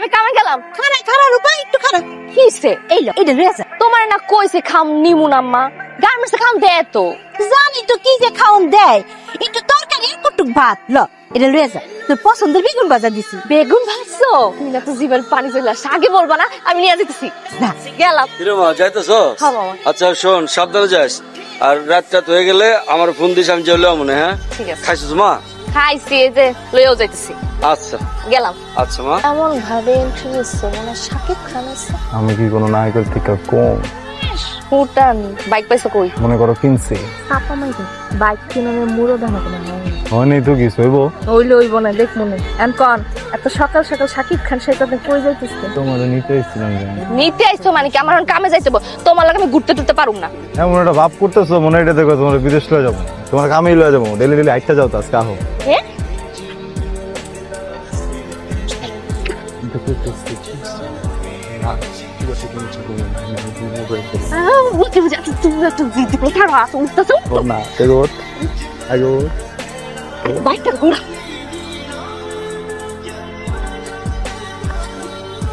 আমি কামে গেলাম। খারা রূপা একটু খারা কিসে এই লো এটা রেজা তোমার না কইছে খাম নিমুন আম্মা গার্মেন্টসে খাম দেয় তো জানি তো কি যে খাওন দেয় একটু তরকারি কুটুক ভাত ল এটা রেজা তোর পছন্দের বেগুন ভাজা দিছি বেগুন ভাজছো তুমি না তো জিভের পানি চলে আসছে আগে বলবা না আমি নিয়ে যেতেছি না গেলাম কিরে মা যাইতেছো? হ্যাঁ মামা আচ্ছা শোন সাবধানে যাস আর রাত হয়ে গেলে আমার ফোন দিস আমি চলে মনে হ্যাঁ ঠিক আছে খাইছিস মা? খাইছি এই যে লইও যাইতেছি আচ্ছা গেলাম আচ্ছা মা এমন ভাবে ইন্টারভিউ মানে শাকিব খান আছে আমি কি কোনো নায়কের থেকে কম? ফুটান বাইক পাইছো কই মনে করো কিনছি চাপা মাইকে বাইক কিনানোর মুড়ো দেখানো কোনো হয়নি তো কিছু হইব হইলে হইব না দেখ মনে এন্ড কন এত সকাল সকাল শাকিব খান সাথে কই যাইতেছে তোমার নিতে এসেছিলাম নিতে আইছো মানে কি আমার এখন কামে যাইতে হবে তোমার লাগে আমি ঘুরতে টুরতে পারুম না এমন একটা ভাব করতেছো মনে এটা দেখো তোমার বিদেশ লয়ে যাবো তোমার কামেই লয়ে যাবো ডেলি ডেলি আইটা যাও তো আজকে আহো এ বুঝতে বুঝতে তুমি তো জিতে কোথাও আসো উঠতেছো না এগোট এগোট বাইকটা ঘোরা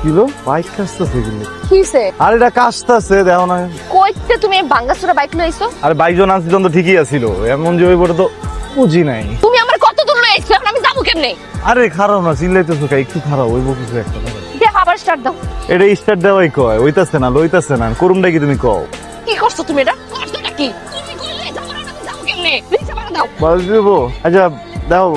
কিলো বাইক কাজতেছে কিন্তু কিসে আর এটা কাজতেছে দেখো না কইতে তুমি ভাঙ্গাচোরা বাইক লইছো আরে বাইক জন আনছি তো ঠিকই আছিল এমন যে ওই বড় তো বুঝি নাই তুমি আমার কত দূর লইছো এখন আমি যাবো কেমনে আরে খারাপ না চিল্লাইতেছো কা একটু খারাপ ওইব কিছু একটা দেখো আবার স্টার্ট দাও এটা স্টার্ট দেওয়াই কয় ওইতাছে না লইতাছে না করুমটা কি তুমি কও কি করছো তুমি এটা করছোটা কি তুমি কইলে যাবো না আমি যাবো কেমনে রিক্সা ভাড়া দাও বাড়ি দেবো আচ্ছা দেখো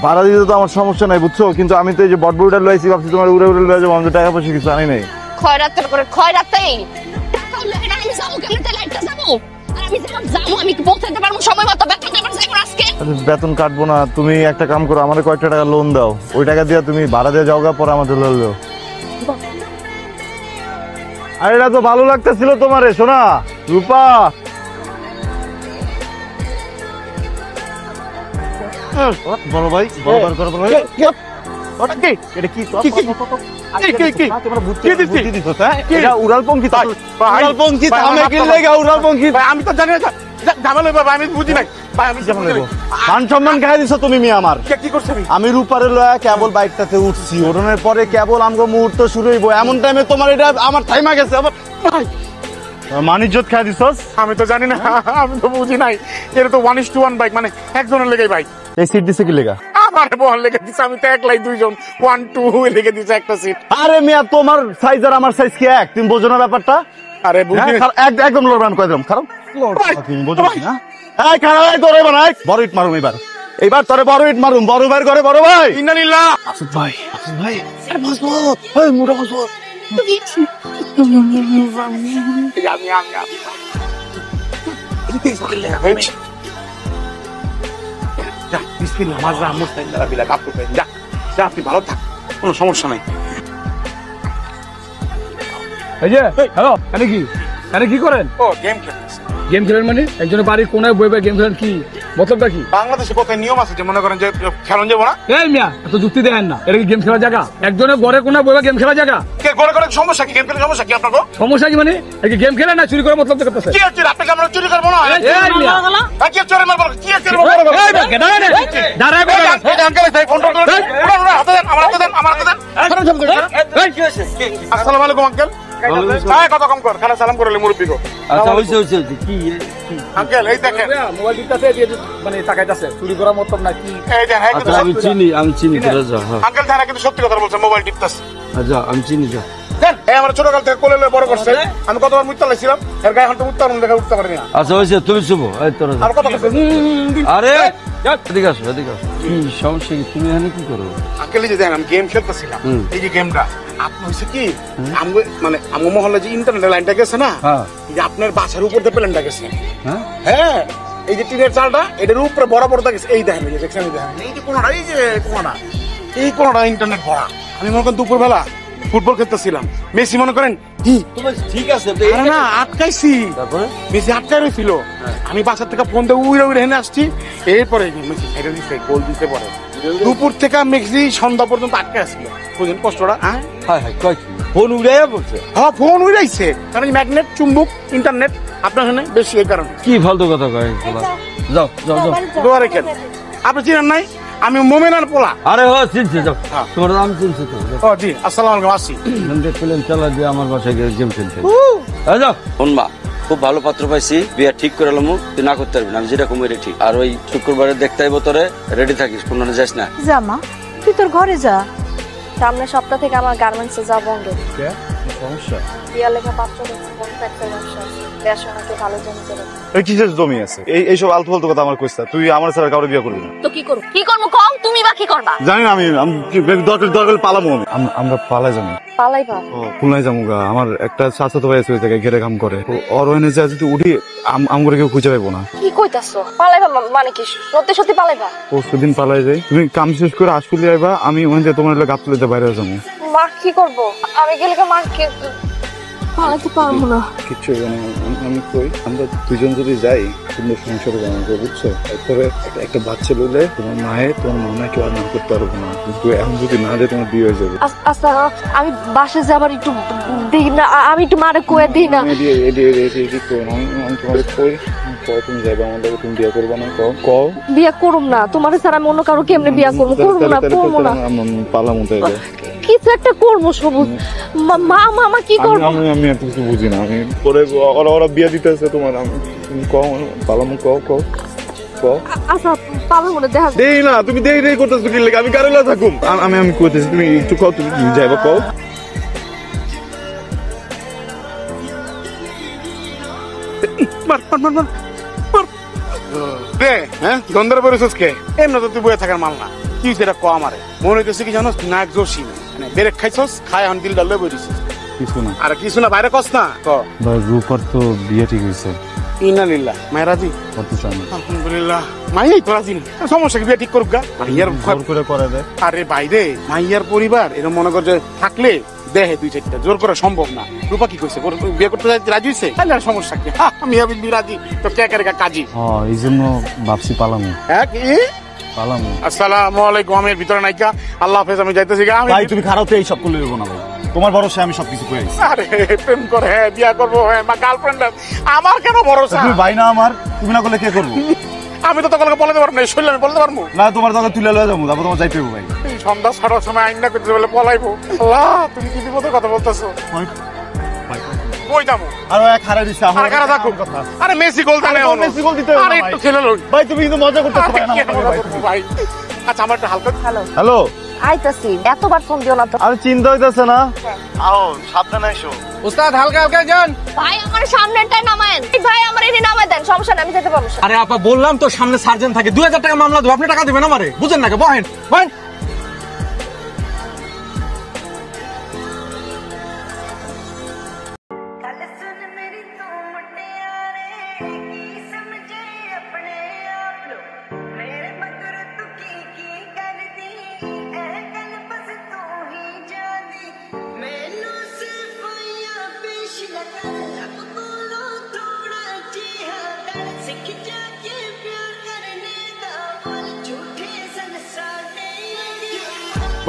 ভাড়া দিতে তো আমার সমস্যা নাই বুঝছো কিন্তু আমি তো এই যে বটবুড়িটা লইছি ভাবছি তোমার উড়ে উড়ে লয়ে যাবো আমি তো টাকা পয়সা কিছু আনি নাই খয়রাতের করে খয়রাতেই টাকা হলো এটা আমি যাবো কেমনে তাহলে একটা যাবো আর আমি যখন যাবো আমি কি পৌঁছাতে পারবো সময় মতো বেতন দেবার যাইবো আজকে আচ্ছা, বেতন কাটবো না তুমি একটা কাম করো আমাদের কয়েকটা টাকা লোন দাও ওই টাকা দিয়ে তুমি ভাড়া দিয়ে যাওগা পরে আমাদের লোন দাও আর এটা তো ভালো লাগতেছিল তোমারে শোনা রূপা বড় ভাই বড় ভাই করো ভাই এটা কি আমি তো জানি না ঝামেলা বাবা আমি বুঝি নাই মান সম্মান খাই দিছো তুমি মি আমার কি করছো আমি রূপারে লয়া কেবল বাইকটাতে উঠছি ওঠানোর পরে কেবল আমগো মুহূর্ত শুরু হইব এমন টাইমে তোমার এটা আমার টাইমা গেছে আবার মানিজ্জত খাই দিছস আমি তো জানি না আমি তো বুঝি নাই এটা তো 1:1 বাইক মানে একজনের লেগে বাইক এই সিট দিছে কি লেগা আমার বল লেগে দিছে আমি তো একলাই দুইজন 1-2 লেগে দিছে একটা সিট আরে মিয়া তোমার সাইজ আর আমার সাইজ কি এক তুমি বোঝো না ব্যাপারটা আরে বুঝি একদম লড়বান কই দিলাম খারাপ তুমি বোঝো না এই খারাপ এই তোরে বানাই বড় ইট মারুম এইবার তোরে বড় ইট মারুম বড় ভাই করে বড় ভাই ইন্নালিল্লাহ আসুদ ভাই আরে মজবুত এই মুড়া মজবুত আপনি ভালো থাক কোনো সমস্যা নাই এই যে হ্যালো এনে কি করেন ও গেম খেলতেছি গেম খেলেন মানে একজনের বাড়ির কোনায় বই গেম খেলেন কি মতলবটা কি বাংলাদেশে কত নিয়ম আছে যে মনে করেন যে খেলন যাবো না এই মিয়া এত যুক্তি দেন না এটা কি গেম খেলার জায়গা একজনের ঘরে কোনায় বই গেম খেলার জায়গা কে করে করে সমস্যা কি গেম খেলে সমস্যা কি আপনার সমস্যা কি মানে কি গেম খেলে না চুরি করে মতলব করতেছে কি হচ্ছে আপনি আমরা চুরি করবো না এই মিয়া কি চোরে মারবো কি হচ্ছে এই মিয়া দাঁড়ায় আঙ্কেল ভাই কন্ট্রোল করুন হাতে দেন আমার হাতে দেন আমার হাতে দেন কি হয়েছে আসসালামু আলাইকুম আঙ্কেল হ্যাঁ কত কম কর খালা সালাম করলে মুরব্বি গো আচ্ছা হইছে কি আঙ্কেল এই দেখেন মোবাইল দিতেছে মানে তাকাইতাছে চুরি করার মতলব না কি এই দেখেন হ্যাঁ আচ্ছা আমি চিনি তোরা যা হ্যাঁ আঙ্কেল থানা কিন্তু সত্যি কথা বলছে মোবাইল টিপতাছে আচ্ছা আমি চিনি যা দেন এই আমার ছোট কাল থেকে কোলে লয়ে বড় করছে আমি কতবার মুত্তা লাইছিলাম এর গায়ে এখন তো মুত্তা দেখা উঠতে পারি না আচ্ছা হইছে তুমি শুভ এই তোরা যা আর কত করছে আরে এদিকে আসো কি সমস্যা কি তুমি এখানে কি করো আঙ্কেল এই যে দেখেন আমি গেম খেলতেছিলাম এই যে গেমটা আপনি হইছে কি আমি মানে আমার মহল্লা যে ইন্টারনেট লাইনটা গেছে না হ্যাঁ এই যে আপনার বাসার উপর দিয়ে প্ল্যানটা গেছে হ্যাঁ হ্যাঁ এই যে টিনের চালটা এটার উপরে বড় বড় গেছে এই দেখেন এই যে দেখছেন এই যে কোনটা এই কোনটা ইন্টারনেট ভরা আমি মনে করেন দুপুরবেলা ফুটবল খেলতেছিলাম মেসি মনে করেন কি ঠিক আছে আরে না আটকাইছি তারপরে মেসি আটকাই রয়েছিল আমি বাসার থেকে ফোন দিয়ে উড়ে হেনে আসছি এরপরে মেসি সাইডে দিচ্ছে গোল দিতে পরে দুপুর থেকে মেসি সন্ধ্যা পর্যন্ত আটকে আসছিল বুঝলেন কষ্টটা হ্যাঁ কয় কি ফোন উড়াইয়া বলছে হ্যাঁ ফোন উড়াইছে কারণ ম্যাগনেট চুম্বক ইন্টারনেট আপনার এখানে বেশি এই কারণে কি ফালতু কথা কয় যাও দোয়ারে খেল আপনি চিনেন নাই আমি মোমেনার পোলা। আরে হ চিনছি তো, হ্যাঁ। তোমার আমি চিনছি তো। ও জি, আসসালামু আলাইকুম, আসি। দেখলেন চালা দিয়ে আমার বাসায় গিয়ে গেম খেলতে। যাও শোন মা, খুব ভালো পাত্র পাইছি, বিয়া ঠিক করে লামু, তুই না করতে পারবি না, আমি যেটা কমে ঠিক। আর ওই শুক্রবারে দেখতে আইবো তোরে, রেডি থাকিস, কোনো যাস না। জামা তুই তোর ঘরে যা। সামনের সপ্তাহ থেকে আমার গার্মেন্টসে যা বন্ধ। সমস্যা বিয়া লেখা পাত্র দেখছি, কন্ট্রাক্টর ব্যবসা আছে, দেশনাকে ভালো জমি চলে। এই কিসের জমি আছে? এইসব আলতু ফালতু কথা আমার কইছ না। তুই আমার ছাড়া কাউরে বিয়ে করবি না। তো কি করব? কি করব কম, তুমি বা কি করবা? জানি না, আমি দরকার পালামো আমি। আমরা পালাই যাবো। পালাইবা? ও খুলনায় যাবো গা। আমার একটা চাচাতো ভাই আছে ওই জায়গায় ঘেরে কাম করে। ওর ওখানে যা যদি উঠি আমগরে কেউ খুঁজে পাইবো না। কি কইতাছো? পালাইবা মানে কি? সত্যি সত্যি পালাইবা? পরশুদিন পালাই যাই। তুমি কাম শেষ করে আসলে আইবা, আমি ওখানে তোমার গাছ তুলে বাইরে যাবো। মা কি করব? আমি গেলে মা কে পালাতে পারবো না। কিচ্ছু আমি কই, আমরা দুজন যদি যাই সুন্দর সংসার বানাবো, বুঝছো? এরপরে একটা বাচ্চা বলে তোমার মায়ে তোমার মামা কেউ আর না করতে পারবো না, কিন্তু এখন যদি না যায় তোমার বিয়ে হয়ে যাবে। আচ্ছা আমি বাসে যাবার একটু দিই না, আমি একটু মারে কয়ে দিই না। আমি তোমার কই তুমি যাবে আমার লোক, তুমি বিয়ে করবো না? কও বিয়া করুম না, তোমার ছাড়া আমি অন্য কারো কেমনে বিয়া করবো? করবো না, করবো না। পালাম তাইলে কিছু একটা করবো সবুজ। মা মামা কি করবো? আমি এত কিছু বুঝি না। আমি পরে ওরা বিয়ে দিতেছে তোমার, আমি কও পালাম, কও কও কও। আচ্ছা পাবো মনে দেখা দেই না, তুমি দেই করতেছো কি লাগে? আমি কারেলা থাকুম। আমি কইতেছি, তুমি একটু কও, তুমি যাইবা কও। মার মার মার মার মার। দে, হ্যাঁ গন্ধর বেরোছিস কে? এমনি তো তুই বয়ে থাকার মাল না। কি সেটা ক আমারে মনে হইতেছে কি জানোস, তুই নাক জোশি মানে বেরেক খাইছস, খায় এখন দিলটা লয়ে বইছিস। কিছু না আর কিছু না, বাইরে কস না। ক ভাই, রূপার তো বিয়ে ঠিক হয়েছে। ইন্নালিল্লাহ, মায়েরাজি কত চান? আলহামদুলিল্লাহ। মাইয়াই তো রাজি না, সমস্যা কি? বিয়ে ঠিক করুক গা। মাইয়ার জোর করে করে দেয়। আরে বাইরে মাইয়ার পরিবার এরকম মনে কর যে থাকলে দেহে দুই চারটা, জোর করা সম্ভব না। রূপা কি কইছে? বিয়ে করতে রাজি হয়েছে, তাহলে আর সমস্যা কি? আমি রাজি তো কে কে কাজী। এই জন্য ভাবছি পালামু। হ্যাঁ কি? পালামু। আসসালামু আলাইকুম। আমি ভিতরে নাইকা, আল্লাহ হাফেজ, আমি যাইতেছি গা। ভাই তুমি খারাপতে এই সব করলে দেবো না ভাই, তোমার ভরসা আমি সবকিছু করে আইছি। আরে প্রেম করে, হ্যাঁ বিয়া করবো, হ্যাঁ মা গার্লফ্রেন্ড, আমার কেন ভরসা? তুমি ভাই না আমার, তুমি না করলে কে করবো? আমি তো তখন বলতে পারবো না, শরীর আমি বলতে পারবো না, তোমার দাদা তুলে লয়ে যাবো, তারপর তোমার যাইতে হবে ভাই। সন্ধ্যা ছটার সময় আইন না করতে বলে পলাইবো। আল্লাহ, তুমি কি বিপদের কথা বলতেছো? বই যাবো আর এক হারাই দিছে আর কারা থাকো। আরে মেসি গোল জানে, মেসি গোল দিতে হবে আরে না একটু ভাই। খেলে লই ভাই তুমি কিন্তু মজা করতেছো ভাই না ভাই। আচ্ছা আমার একটা হালকা হ্যালো। আইতাছি, এতবার ফোন দিও না তো। আরে চিন্তা হইতাছে না, আও সাবধানে এসো। উস্তাদ হালকা হালকা যান। ভাই আমার সামনেটাই নামায়েন। ভাই আমার এনে নামায় দেন, সমস্যা নেই, আমি যেতে পারবো। আরে আপা বললাম তো সামনে সার্জন থাকে, 2000 টাকা মামলা দেবো, আপনি টাকা দিবেন আমারে? বুঝেন না, বহেন বহেন।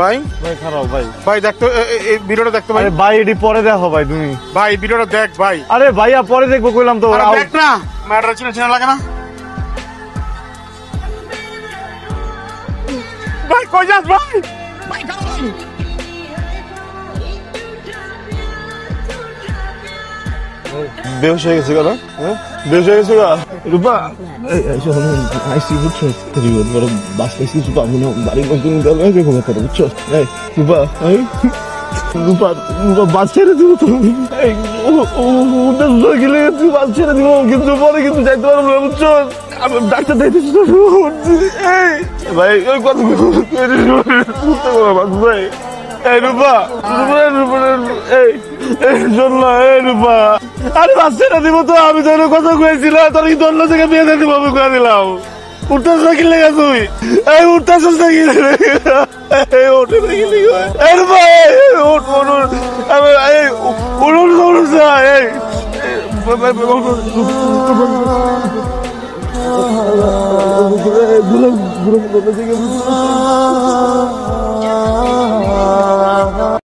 ভাই। ভাই খারাপ ভাই। ভাই দেখতো এই ভিডিওটা দেখতো ভাই। আরে ভাই এডি পরে দেখো ভাই তুমি। ভাই ভিডিওটা দেখ ভাই। আরে ভাইয়া পরে দেখবো কইলাম তো। আরে দেখ না, ম্যাটার চিনা চিনা লাগে না? ভাই কই যাস ভাই? ভাই কারণ বেহুশ হয়ে গেছে গেল, বেহুশ হয়ে গেছে গা। রূপা আইসি বুঝছো, বড় বাঁচতেছি রূপা, মনে বাড়ির নতুন বুঝছো। রূপা রূপা রূপা বাস ছেড়ে দিব তো, গেলে বাস ছেড়ে দিব, কিন্তু পরে কিন্তু যাইতে পারবো না বুঝছো। ডাক্তার দেখতেছি ভাই, ওই কথা ভাই। এই রূপা রূপা এই শোন না, এই রূপা আরে বাচ্চাটা দিব তো, আমি তো কথা কয়েছিলাম তোর কিন্তু অন্য জায়গায় বিয়ে দিতে ভাবে করে দিলাম। উঠতেছ না কি লেগে তুই? এই উঠতেছ না কি? ওঠে না কি লেগে? এই রূপা উঠ উঠ উঠ উঠ উঠ